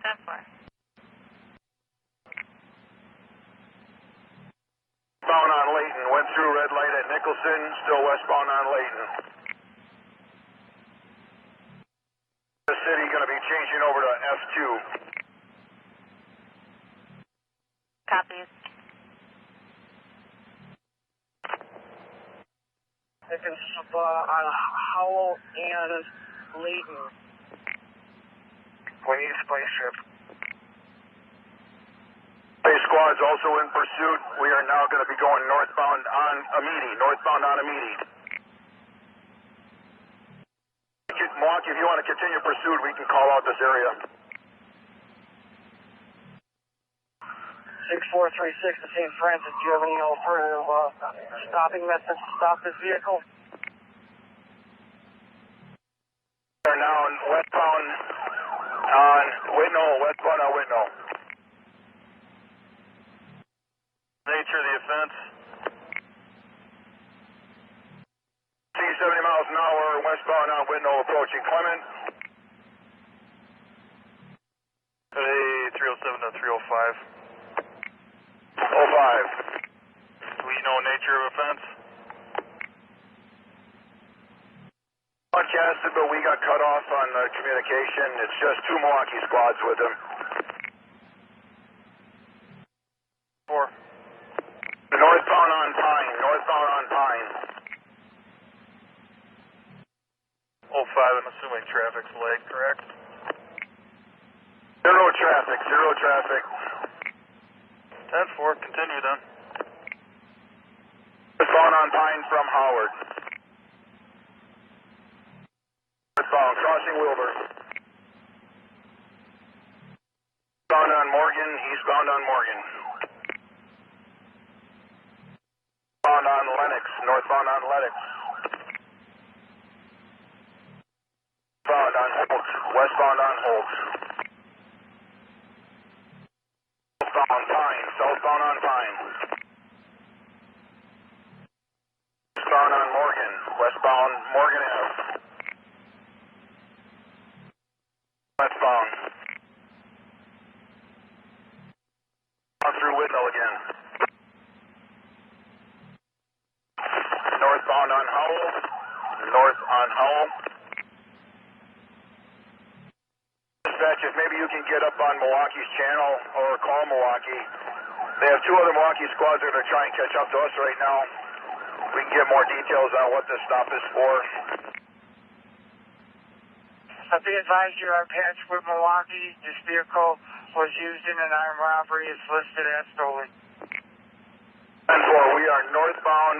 10-4. Westbound on Layton, went through red light at Nicholson, still westbound on Layton. The city going to be changing over to F2. Copies. Picking up on Howell and Layton. We need a spaceship. Squad's also in pursuit. We are now going to be going northbound on Amity. Milwaukee, if you want to continue pursuit, we can call out this area. 6436 to St. Francis. Do you have any alternative stopping methods to stop this vehicle? We are now westbound on Whitnall. Nature of the offense. See 70 miles an hour, westbound on Whitnall, approaching Clement. Hey, 307 to 305. 05. Do we know nature of offense? Broadcasted, but we got cut off on the communication. It's just 2 Milwaukee squads with him. 4. Northbound on Pine. 05, I'm assuming traffic's late, correct? Zero traffic. 10-4, continue then. Northbound on Pine from Howard. Northbound, crossing Wilbur. Eastbound on Morgan, Northbound on Lennox. Westbound on Holt. Southbound on Pine. Eastbound on Morgan, westbound Morgan Ave. Westbound. On through Whitnall again. Northbound on Howell. Dispatch, if maybe you can get up on Milwaukee's channel or call Milwaukee. They have 2 other Milwaukee squads that are trying to catch up to us right now. We can get more details on what this stop is for. Be advised you are patched with Milwaukee. This vehicle was used in an armed robbery. It's listed as stolen. 10-4, we are northbound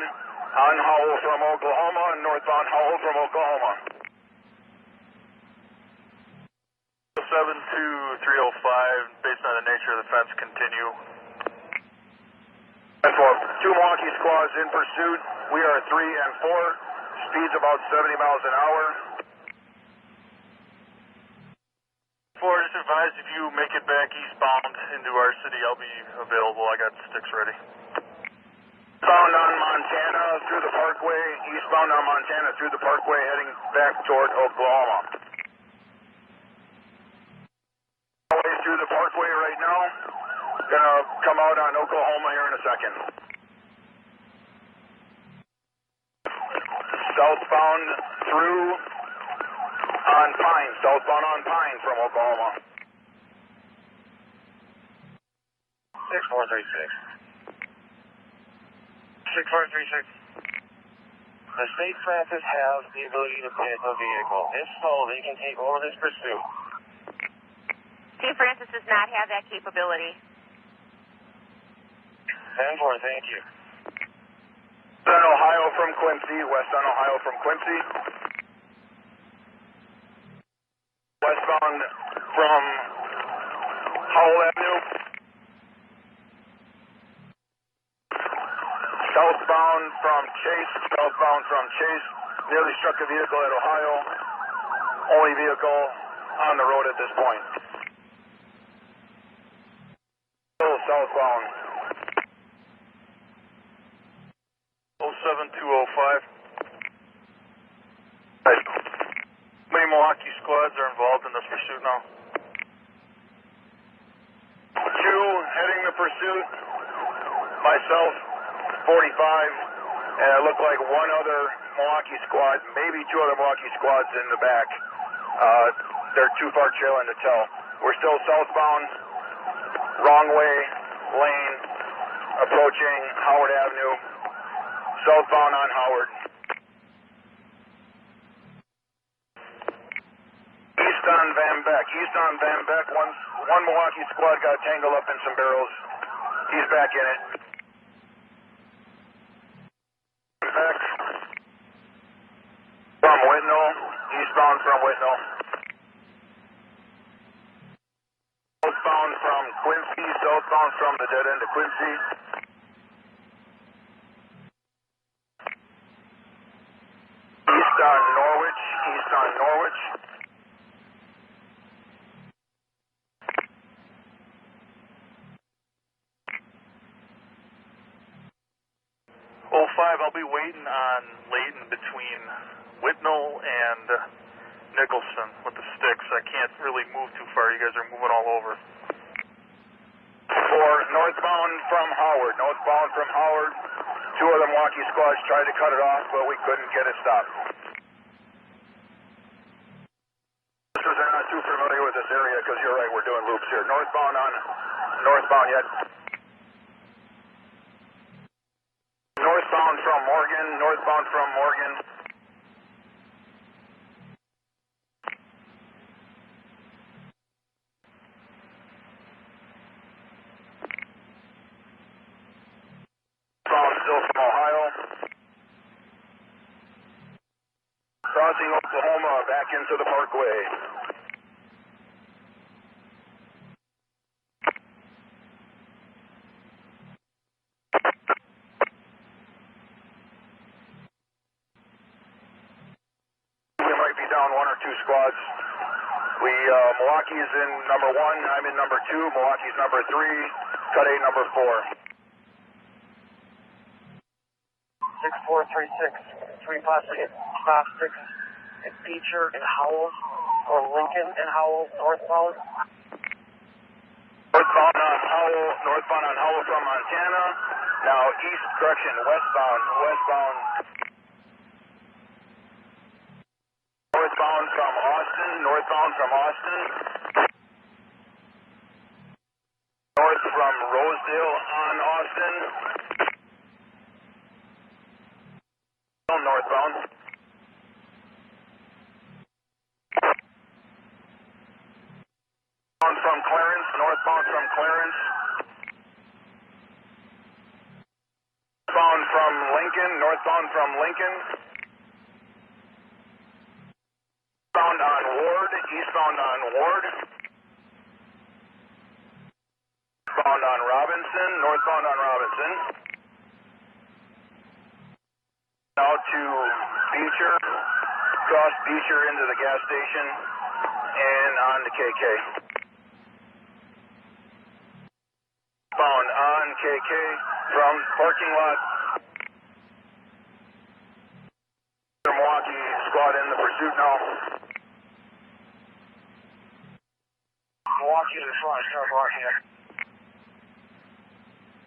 on Howell from Oklahoma and northbound Howell from Oklahoma. 72305, based on the nature of the fence, continue. 10-4, 2 Milwaukee squads in pursuit. We are 3 and 4. Speeds about 70 miles an hour. 4, just advise if you make it back eastbound into our city, I'll be available. I got sticks ready. Eastbound on Montana through the Parkway. Heading back toward Oklahoma. Through the Parkway right now. Gonna come out on Oklahoma here in a second. Southbound on Pine from Oklahoma. 6436. The St. Francis has the ability to pit the vehicle. If so, they can take over this pursuit. St. Francis does not have that capability. 10-4, thank you. West on Ohio from Quincy. Westbound from Howell Avenue. Southbound from Chase. Nearly struck a vehicle at Ohio. Only vehicle on the road at this point. Still southbound. 07205. How many Milwaukee squads are involved in this pursuit now? pursuit, myself, 45, and it looked like one other Milwaukee squad, maybe two other Milwaukee squads in the back. They're too far trailing to tell. We're still southbound, wrong way, lane, approaching Howard Avenue, southbound on Howard. East on Van Beck, one Milwaukee squad got tangled up in some barrels. He's back in it. Back from Whitnall, eastbound from Whitnall. Southbound from Quincy, southbound from the dead end of Quincy. East on Norwich. Oh, 5, I'll be waiting on Layton between Whitnall and Nicholson with the sticks. I can't really move too far. You guys are moving all over. 4, northbound from Howard. Two of the Milwaukee squads tried to cut it off, but we couldn't get it stopped. They're not too familiar with this area because you're right, we're doing loops here. Northbound yet. Northbound from Morgan. Still from Ohio. Crossing Oklahoma back into the Parkway. We might be down one or two squads. Milwaukee's in number 1, I'm in number 2, Milwaukee's number 3, Cudahy number 4. 6436, 3 possibly stop 6 at Beecher and Howell, or Lincoln and Howell, northbound. Northbound on Howell from Montana. Now westbound. Northbound from Austin. North from Rosedale on Austin. Northbound. Northbound from Clarence. Northbound from Lincoln. Eastbound on Ward. Eastbound on Robinson. Northbound on Robinson. Now to Beecher, cross Beecher into the gas station, and on to KK. Bound on KK from parking lot. Milwaukee squad in the pursuit now. Milwaukee to the front, start blocking it.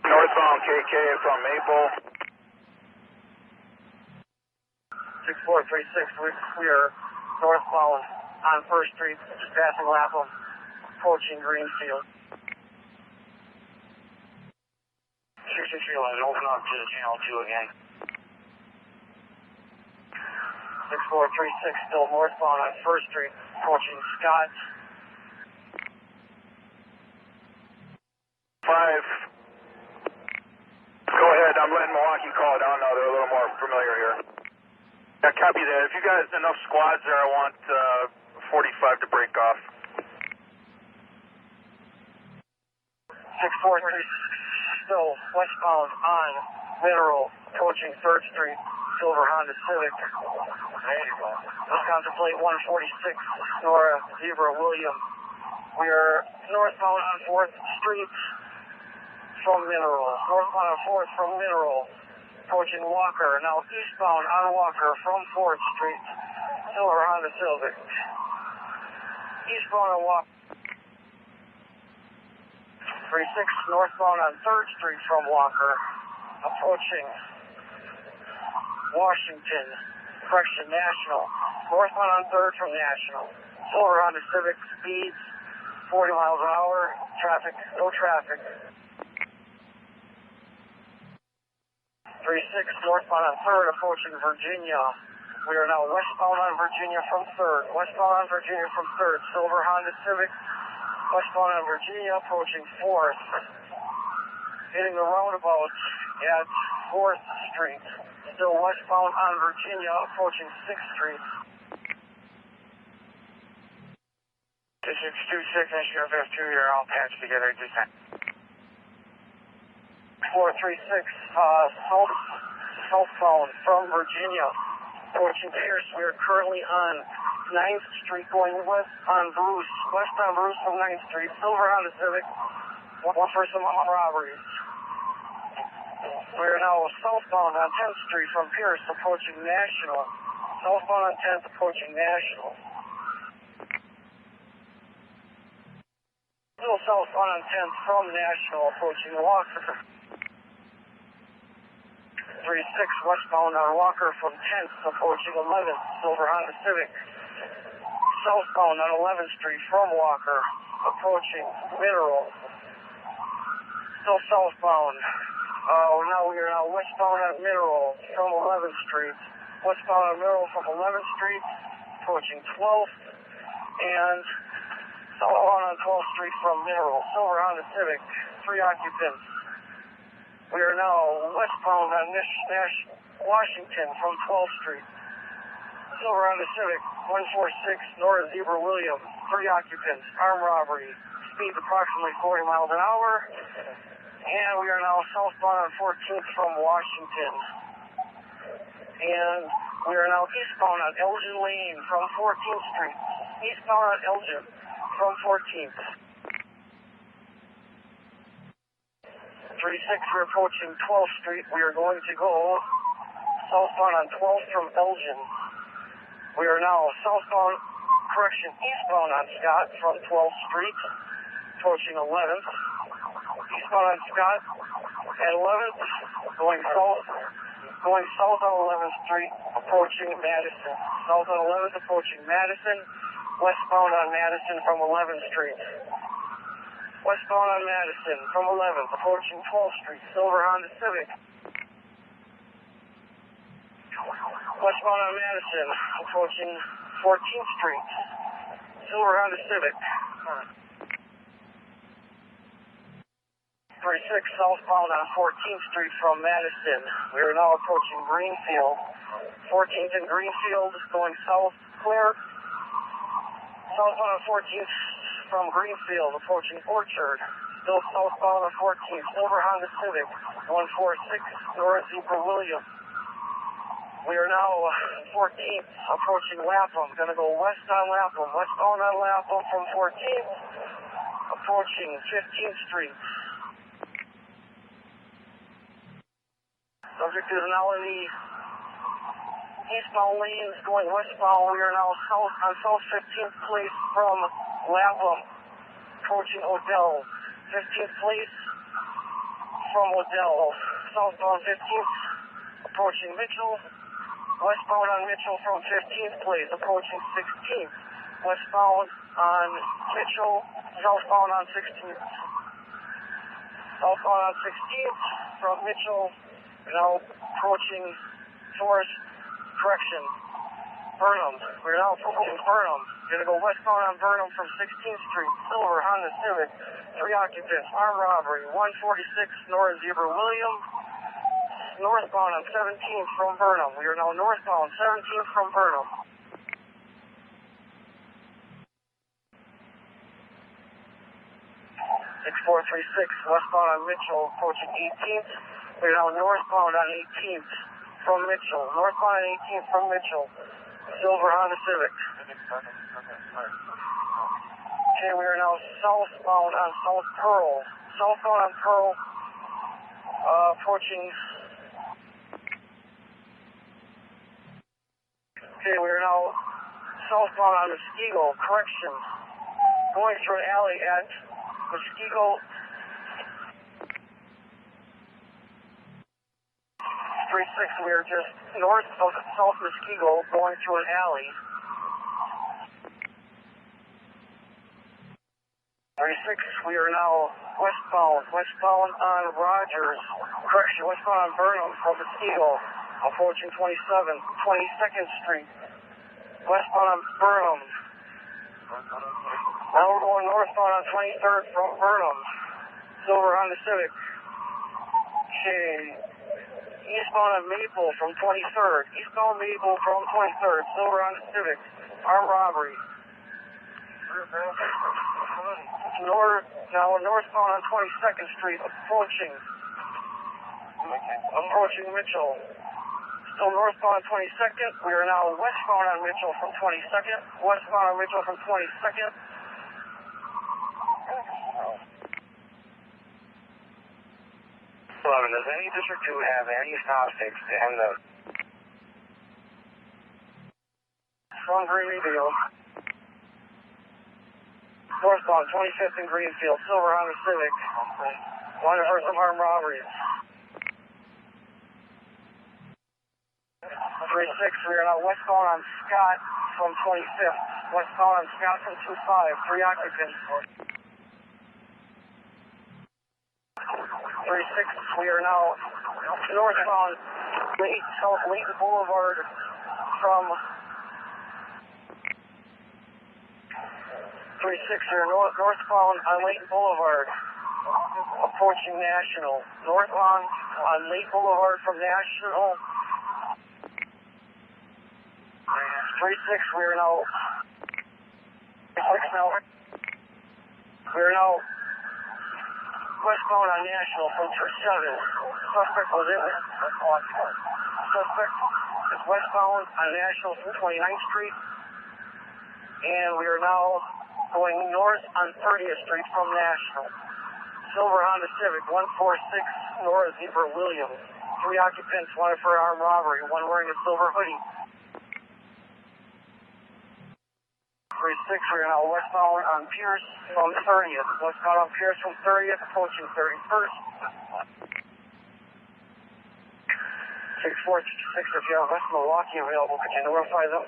Northbound KK from Maple. 6436, we are northbound on 1st Street, just passing Lapham, approaching Greenfield. 6311, open up to channel 2 again. 6436, still northbound on 1st Street, approaching Scott. 5. Go ahead, I'm letting Milwaukee call it down now. They're a little more familiar here. Yeah, copy that. If you got enough squads there, I want 45 to break off. 643, still westbound on Mineral, approaching 3rd Street, silver Honda Civic. Let's contemplate 146, Nora Zebra William. We are northbound on 4th Street from Mineral. Northbound on 4th from Mineral, approaching Walker. Now eastbound on Walker from 4th Street, silver Honda Civic. Eastbound on Walker. 36 northbound on 3rd Street from Walker, approaching Washington, correction, National. Northbound on 3rd from National. Silver Honda Civic, speeds 40 miles an hour, traffic, no traffic. 36 northbound on 3rd, approaching Virginia. We are now westbound on Virginia from 3rd. Westbound on Virginia from 3rd. Silver Honda Civic, westbound on Virginia, approaching 4th. Hitting the roundabout at 4th Street. Still westbound on Virginia, approaching 6th Street. 626, and Sheriff F2, you're all patched together at this time. 436, southbound from Virginia, approaching Pierce. We are currently on 9th Street, going west on Bruce, west on Bruce from 9th Street. Silver Honda Civic, one for some robberies. We are now southbound on 10th Street from Pierce, approaching National. Southbound on 10th, approaching National. Still southbound on 10th from National, approaching Walker. 36 westbound on Walker from 10th, approaching 11th. Silver Honda Civic. Southbound on 11th Street from Walker, approaching Mineral. Still southbound. We are now westbound on Mineral from 11th Street. Westbound on Mineral from 11th Street, approaching 12th. And southbound on 12th Street from Mineral. Silver Honda Civic, 3 occupants. We are now westbound on Washington from 12th Street. Silver Honda Civic, 146 North Zebra Williams, 3 occupants, armed robbery, speed approximately 40 miles an hour. And we are now southbound on 14th from Washington. And we are now eastbound on Elgin Lane from 14th Street. Eastbound on Elgin from 14th. 36, we're approaching 12th Street. We are going to go southbound on 12th from Elgin. We are now eastbound on Scott from 12th Street, approaching 11th. Eastbound on Scott at 11th, going south on 11th Street, approaching Madison. South on 11th, approaching Madison. Westbound on Madison from 11th Street. Westbound on Madison from 11th, approaching 12th Street. Silver Honda Civic. Westbound on Madison, approaching 14th Street. Silver Honda Civic. 36 southbound on 14th Street from Madison. We are now approaching Greenfield. 14th and Greenfield, going south, clear. Southbound on 14th from Greenfield, approaching Orchard. Still southbound on 14th. Silver Honda Civic, 146 North Zebra Williams. We are now 14th, approaching Lapham. Going to go west on Lapham. Westbound on Lapham from 14th, approaching 15th Street. Subject is now in the eastbound lanes going westbound. We are now on South 15th Place from Lapham, approaching Odell. 15th Place from Odell. Southbound 15th, approaching Mitchell. Westbound on Mitchell from 15th Place, approaching 16th. Westbound on Mitchell, southbound on 16th. Southbound on 16th from Mitchell, now approaching Burnham. We're now approaching Burnham. Going to go westbound on Burnham from 16th Street. Silver Honda Civic, 3 occupants, armed robbery, 146 North Zebra Williams. Northbound on 17th from Burnham. We are now northbound 17th from Burnham. 6436 westbound on Mitchell, approaching 18th. We are now northbound on 18th from Mitchell. Northbound on 18th from Mitchell. Silver Honda Civic. Okay, we are now southbound on South Pearl. Southbound on Pearl, approaching. Okay, we are now southbound on Muskego, correction. Going through an alley at Muskego 3-6, we are just north of South Muskego going through an alley. 3-6, we are now westbound on Rogers, westbound on Burnham from Muskego, approaching 22nd Street, westbound on Burnham. Now we're going northbound on 23rd from Burnham, Silver Honda Civic. Okay, eastbound on Maple from 23rd, eastbound Maple from 23rd, Silver Honda Civic, armed robbery. Now northbound on 22nd Street, approaching Mitchell. Still northbound on 22nd. We are now westbound on Mitchell from 22nd. Westbound on Mitchell from 22nd. Does any District 2 have any stop sticks to end the... From Greenfield. Northbound, 25th and Greenfield, Silver Honda Civic. Wanted for some armed robberies. 3-6, we are now westbound on Scott from 25th. Westbound on Scott from 25, 3 occupants. 3-6, we are now northbound South Layton Boulevard from 3-6, we are northbound on Layton Boulevard, approaching National. Northbound on Layton Boulevard from National. 3-6, we are now. 3-6 now. We are now westbound on National from 27. Suspect was in. Suspect is westbound on National from 29th Street, and we are now going north on 30th Street from National. Silver Honda Civic, 146 North Zebra Williams. 3 occupants wanted for armed robbery, one wearing a silver hoodie. 3-6, we are now westbound on Pierce from 30th. Westbound on Pierce from 30th, approaching 31st. 6-4-6, if you have West Milwaukee available, could you notify them?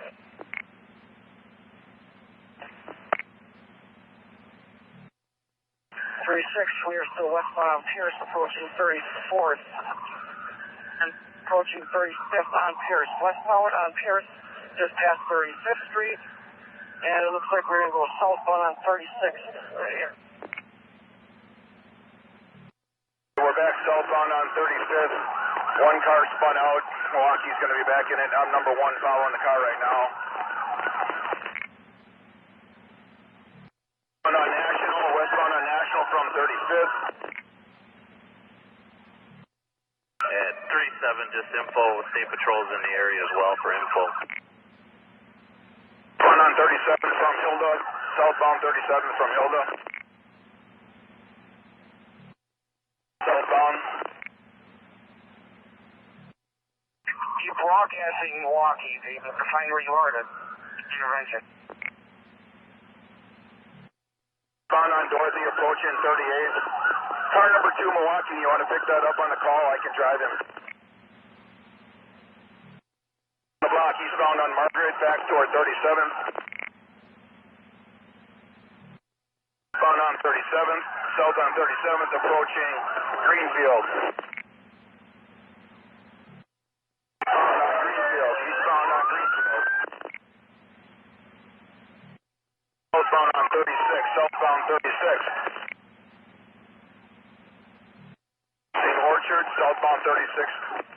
3-6, we are still westbound on Pierce, approaching 34th. And approaching 35th on Pierce. Westbound on Pierce, just past 35th Street. And it looks like we're going to go southbound on 36th, right here. We're back southbound on 35th. One car spun out. Milwaukee's going to be back in it. I'm number 1 following the car right now. Westbound on National from 35th. At 37, just info. State Patrol's in the area as well for info. On 37 from Hilda, southbound 37 from Hilda. Southbound. Keep broadcasting Milwaukee, people. Find where you are to intervention. Southbound on Dorothy, approaching 38. Car number 2, Milwaukee. You want to pick that up on the call? I can drive him. The block eastbound on Margaret, back toward 37th. Eastbound on 37th, south on 37th, approaching Greenfield. Eastbound on Greenfield. Southbound on 36, southbound 36. St. Orchard, southbound 36.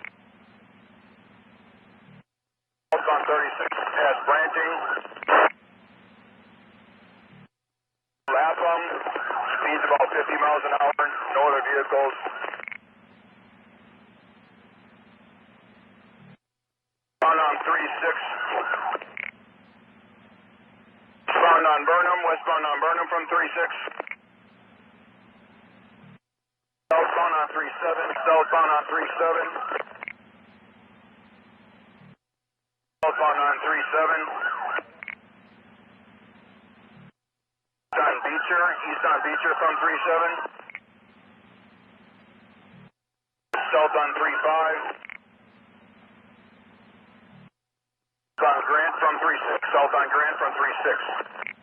Southbound 36, past Branting. Lapham, speeds about 50 miles an hour, no other vehicles. Found on 36. Found on Burnham, westbound on Burnham from 36. Southbound on 37, southbound on 37. Southbound on 37. East on Beecher from 37. South on 35. On Grant from 3-6. South on Grant from 3-6.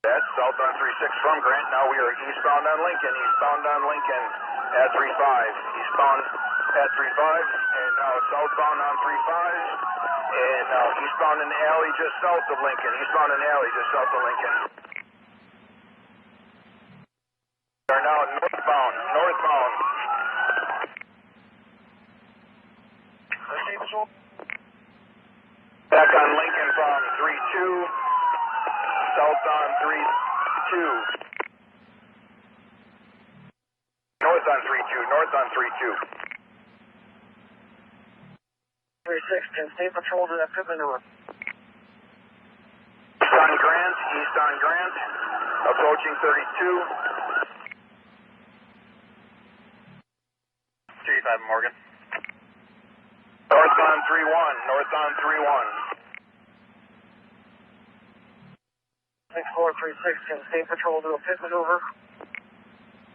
That's south on 3-6 from Grant. Now we are eastbound on Lincoln. Eastbound on Lincoln at 3-5. Eastbound at 3-5. And now southbound on 3-5. And now eastbound in the alley just south of Lincoln. Eastbound in the alley just south of Lincoln. We are now northbound. Northbound. Back on Lincoln from 3-2. South on 3-2. North on 3-2. North on 3-2. 3-6, can State Patrol do that pit maneuver? East on Grant. East on Grant. Approaching 32. 35 Morgan. North on 3-1. North on 3-1. 6436, can State Patrol do a pit maneuver?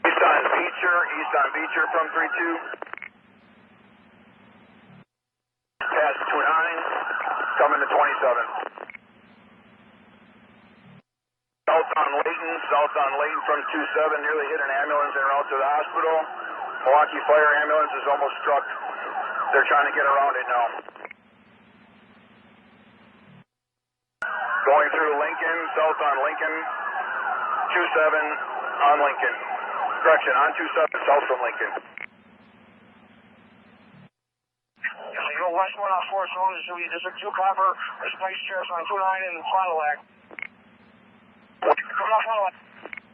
East on Beecher. East on Beecher from 3-2. Past 2-9. Coming to 27. South on Layton. South on Layton from 2-7. Nearly hit an ambulance en route to the hospital. Milwaukee Fire Ambulance is almost struck. They're trying to get around it now. Going through Lincoln, south on Lincoln, 2-7 on Lincoln. Correction, on 2-7, south from Lincoln. If you go westbound on 4 Zone, there's a 2 copper, there's nice sheriffs on 2-9 in Fond du Lac. Come on, Fond du Lac.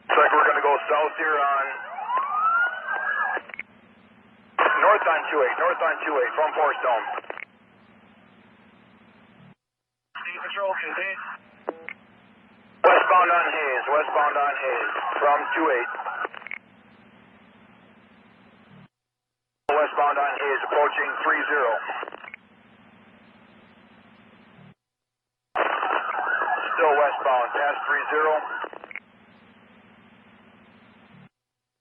Looks like we're going to go south here on north on 2-8, north on 2-8 from Forest Dome. State Patrol, contain. Westbound on Hayes, westbound on Hayes from 2-8. Westbound on Hayes approaching 3-0. Still westbound, past 3-0.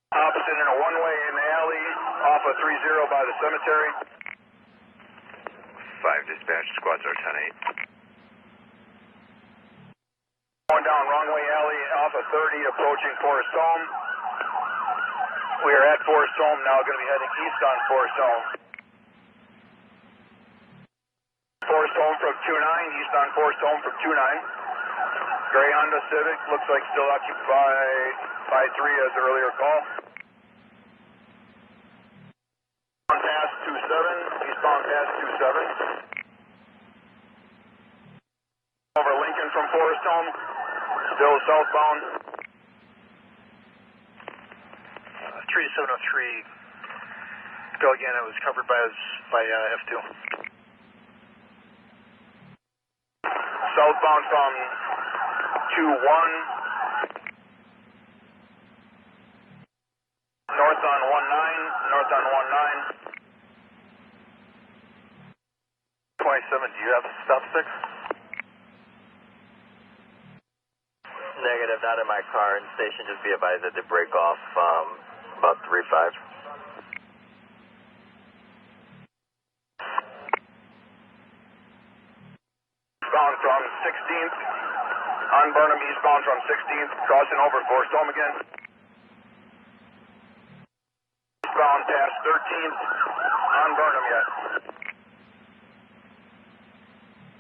Opposite in a one-way in the alley, off of 3-0 by the cemetery. 5 dispatch, squads are 10-8. Going down wrong way alley, off of 30, approaching Forest Home. We are at Forest Home now, going to be heading east on Forest Home. Forest Home from 2-9, east on Forest Home from 2-9. Gray Honda Civic, looks like still occupied by 3 as earlier call. Past 2-7, eastbound past 2-7. Over Lincoln from Forest Home, still southbound. 3703. Go again, it was covered by F2. Southbound from 2-1. North on 1-9, north on 1-9. 27, do you have stop 6? Negative, not in my car. And station, just be advised that they break off about 3-5. Eastbound from 16th. On Burnham, eastbound from 16th. Crossing over Forest Home again. Eastbound past 13th. On Burnham yet.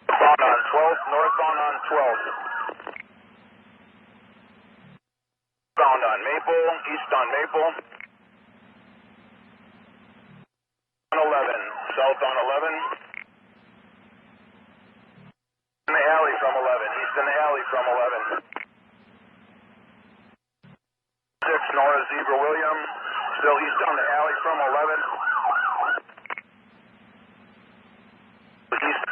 Northbound on 12th. Northbound on 12th. Eastbound on Maple. East on Maple. On 11. South on 11. In the alley from 11. East in the alley from 11. 6 Nora Zebra William. Still east on the alley from 11. East.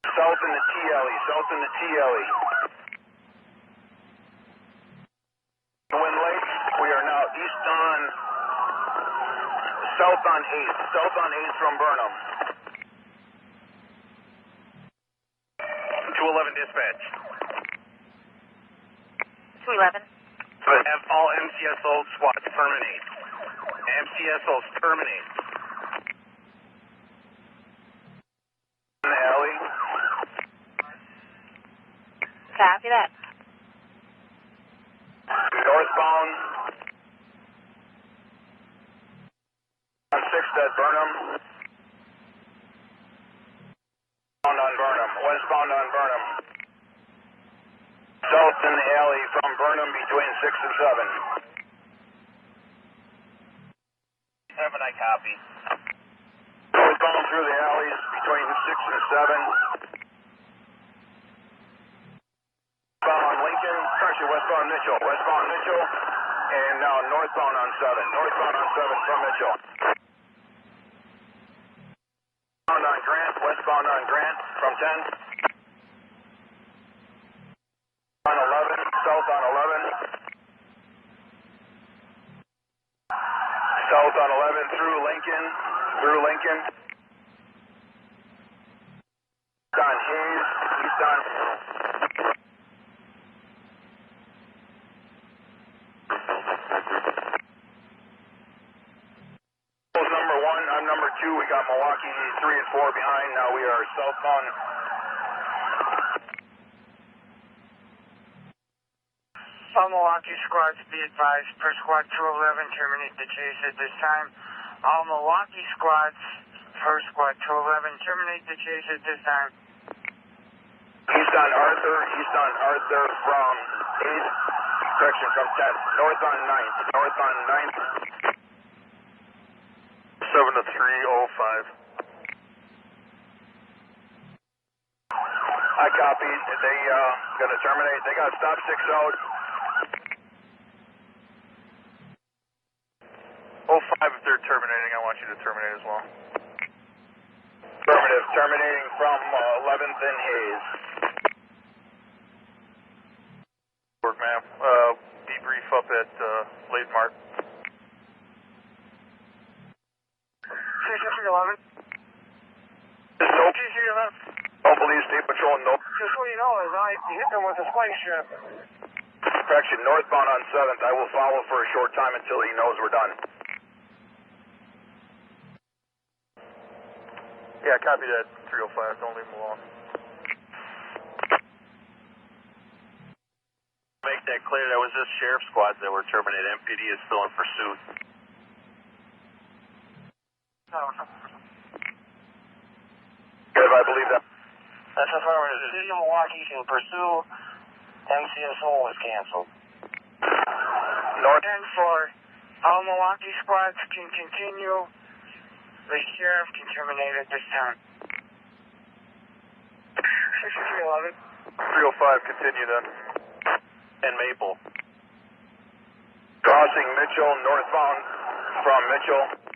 South in the T alley. South in the T alley. Twin Lake. We are now east on. South on 8th. South on 8th from Burnham. 211 dispatch. 211. Have all MCSO squads terminate. MCSOs terminate. Copy that. Northbound on 6th at Burnham. Westbound on Burnham. Westbound on Burnham. South in the alley from Burnham between 6 and 7. 7, I copy. Northbound through the alleys between 6 and 7. Westbound on Lincoln, actually westbound Mitchell, and now northbound on 7. Northbound on 7 from Mitchell. Westbound on Grant from 10. On 11, south on 11. South on 11 through Lincoln. On Hayes, east on. Number 1, I'm number 2. We got Milwaukee 3 and 4 behind. Now we are southbound. All Milwaukee squads be advised, per squad 211, terminate the chase at this time. All Milwaukee squads, per squad 211, terminate the chase at this time. East on Arthur from 8th, correction from 10th. North on 9th. 7 to 305. I copied. They going to terminate. They got stop 6 out. 05, if they're terminating, I want you to terminate as well. Affirmative. Terminating from 11th and Hayes. Work, ma'am. Debrief up at Late Mart. 6311. Nope. 6311. Milwaukee State Patrol, nope. Just so you know, as I hit them with a spike strip. Correction, northbound on 7th. I will follow for a short time until he knows we're done. Yeah, copy that, 305. Don't leave him alone. Make that clear, that was just sheriff squads that were terminated. MPD is still in pursuit. If I believe that. That's affirmative. The city of Milwaukee can pursue. MCSO was canceled. North. And for all Milwaukee squads can continue. The sheriff can terminate at this time. 6311. 305, continue then. And Maple. Crossing Mitchell, northbound from Mitchell.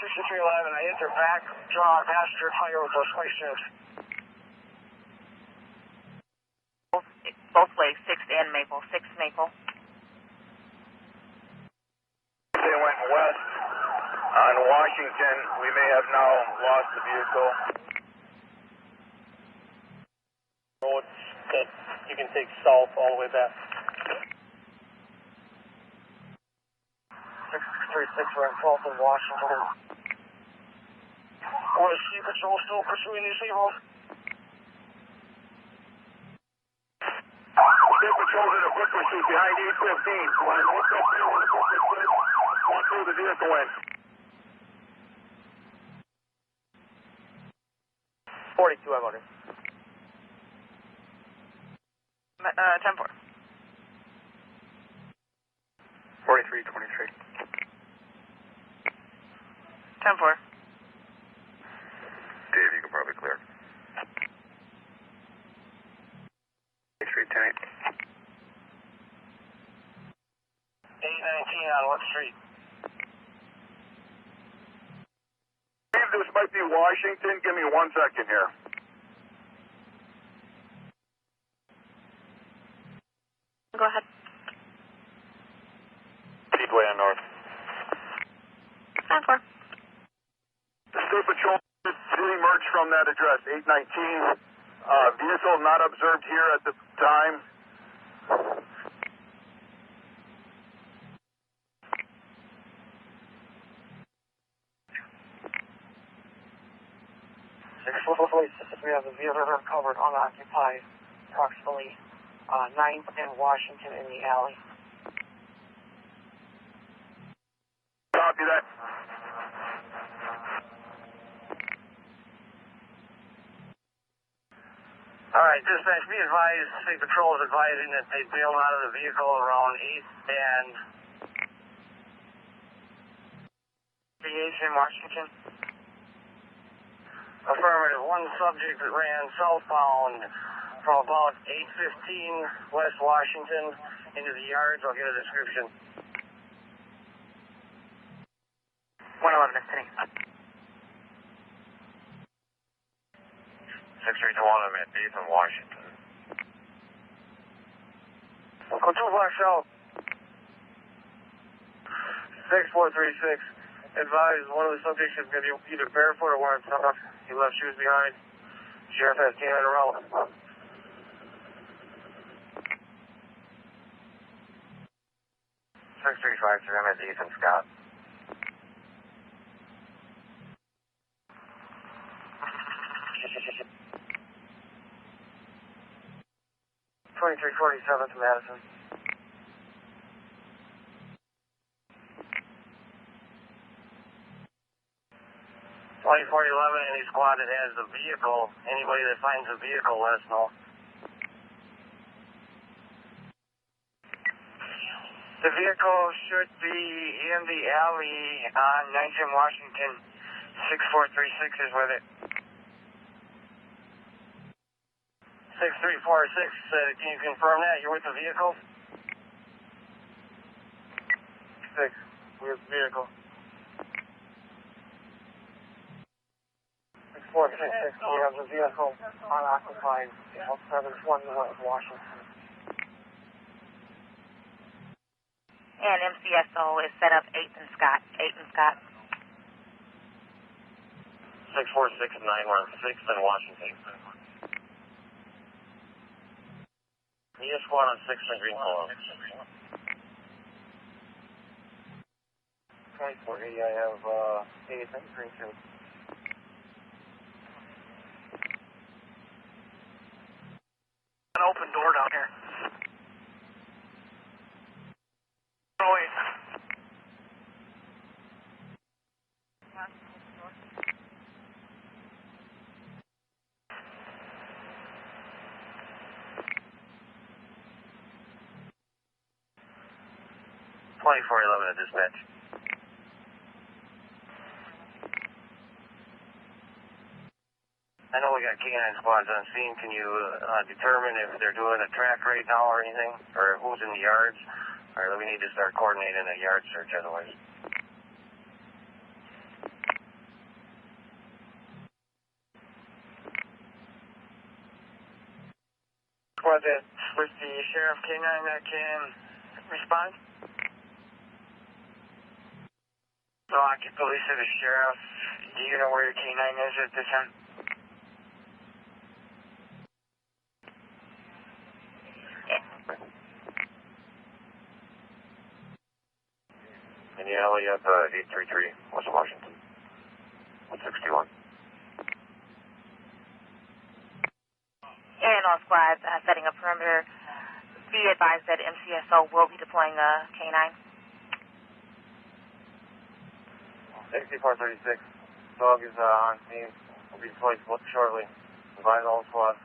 6311, I hit their back, draw, master, fire with those spike strips. Both ways, 6th and Maple. 6th Maple. They went west on Washington. We may have now lost the vehicle. Roads that you can take south all the way back. 6336, we're in 12th in Washington. Was Sea Patrol still pursuing these people? State Patrol's in a quick pursuit behind 815. One through the vehicle in. 42, I'm on it. 10-4. 4323. 10-4. Dave, you can probably clear. 819 310. on what street? Dave, this might be Washington. Give me 1 second here. Go ahead. Speedway on north. 10-4. The State Patrol emerged from that address, 819. Vehicle not observed here at the time. 646, we have the vehicle recovered unoccupied, approximately 9th and Washington in the alley. Copy that. Alright, dispatch, be advised, State Patrol is advising that they bailed out of the vehicle around 8th and 8th in Washington. Affirmative, one subject that ran southbound from about 8:15 West Washington into the yards. I'll get a description. 111 is today. 631, I'm at 8th and Washington. Go 2 blocks south. 6436. Advised one of the subjects is going to be either barefoot or wearing socks. He left shoes behind. Sheriff has canine around. 6353, I'm at Ethan Scott. 2347 to Madison. 2411, any squad that has the vehicle, anybody that finds the vehicle, let us know. The vehicle should be in the alley on 9th and Washington. 6436 is with it. 6346 said, can you confirm that? You're with the vehicle? 6, we're with the vehicle. 6466, we have the vehicle unoccupied. 721 Washington. And MCSO is set up 8th and Scott. 8th and Scott. 6469, we're on 6th and Washington. ES squad on 6th and Greenville. 2480, I have 8th and Greenfield. An open door down here. Going. at dispatch. I know we got canine squads on scene. Can you determine if they're doing a track right now or anything? Or who's in the yards? Or we need to start coordinating a yard search otherwise. Was it with the Sheriff K9 that can respond? Milwaukee Police to the Sheriff. Do you know where your K9 is at this time? In the alley at 833 West Washington. 161. And all squads setting a perimeter. Be advised that MCSO will be deploying a K9. 6436. Dog is on scene. Will be deployed shortly. Advise all squads.